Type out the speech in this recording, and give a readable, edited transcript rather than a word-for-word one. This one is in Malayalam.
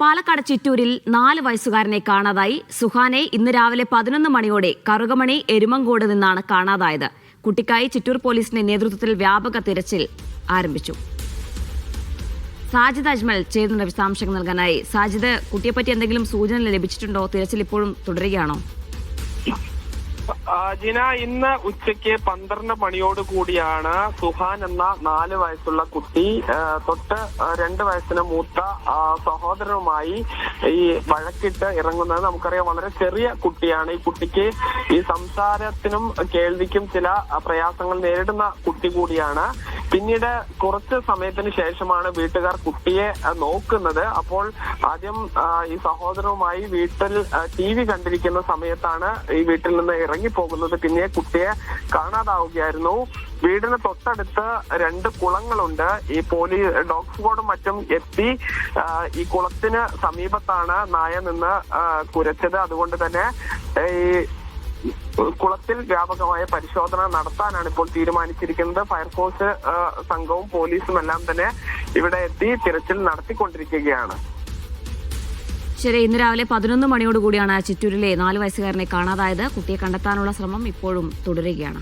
പാലക്കാട് ചിറ്റൂരിൽ 4 വയസ്സുകാരനെ കാണാതായി. സുഹാനെ ഇന്ന് രാവിലെ 11 മണിയോടെ കറുകമണി എരുമങ്കോട് നിന്നാണ് കാണാതായത്. കുട്ടിക്കായി ചിറ്റൂർ പോലീസിന്റെ നേതൃത്വത്തിൽ വ്യാപക തിരച്ചിൽ ആരംഭിച്ചു. സാജിദ് അജ്മൽ ചേരുന്ന വിശദാംശങ്ങൾ നൽകാനായി. സാജിദ്, കുട്ടിയെപ്പറ്റി എന്തെങ്കിലും സൂചന ലഭിച്ചിട്ടുണ്ടോ? തിരച്ചിൽ ഇപ്പോഴും തുടരുകയാണോ? ജിന, ഇന്ന് ഉച്ചയ്ക്ക് 12 മണിയോടുകൂടിയാണ് സുഹാൻ എന്ന 4 വയസ്സുള്ള കുട്ടി തൊട്ട് 2 വയസ്സിന് മൂത്ത സഹോദരനുമായി ഈ വഴക്കിട്ട് ഇറങ്ങുന്നത്. നമുക്കറിയാം, വളരെ ചെറിയ കുട്ടിയാണ്. ഈ കുട്ടിക്ക് ഈ സംസാരത്തിനും കേൾവിക്കും ചില പ്രയാസങ്ങൾ നേരിടുന്ന കുട്ടി കൂടിയാണ്. പിന്നീട് കുറച്ച് സമയത്തിന് ശേഷമാണ് വീട്ടുകാർ കുട്ടിയെ നോക്കുന്നത്. അപ്പോൾ ആദ്യം ഈ സഹോദരനുമായി വീട്ടിൽ TV കണ്ടിരിക്കുന്ന സമയത്താണ് ഈ വീട്ടിൽ നിന്ന് ഇറങ്ങിപ്പോകുന്നത്. പിന്നെ കുട്ടിയെ കാണാതാവുകയായിരുന്നു. വീടിന് തൊട്ടടുത്ത് 2 കുളങ്ങളുണ്ട്. ഈ പോലീസ് ഡോഗ് സ്ക്വാഡും മറ്റും എത്തി ഈ കുളത്തിന് സമീപത്താണ് നായ നിന്ന് കുരച്ചത്. അതുകൊണ്ട് തന്നെ ഈ കുളത്തിൽ വ്യാപകമായ പരിശോധന നടത്താനാണ് ഇപ്പോൾ തീരുമാനിച്ചിരിക്കുന്നത്. ഫയർഫോഴ്സ് സംഘവും പോലീസും എല്ലാം തന്നെ ഇവിടെ എത്തി തിരച്ചിൽ നടത്തിക്കൊണ്ടിരിക്കുകയാണ്. ശരി, ഇന്ന് രാവിലെ 11 മണിയോടുകൂടിയാണ് ചിറ്റൂരിലെ 4 വയസ്സുകാരനെ കാണാതായത്. കുട്ടിയെ കണ്ടെത്താനുള്ള ശ്രമം ഇപ്പോഴും തുടരുകയാണ്.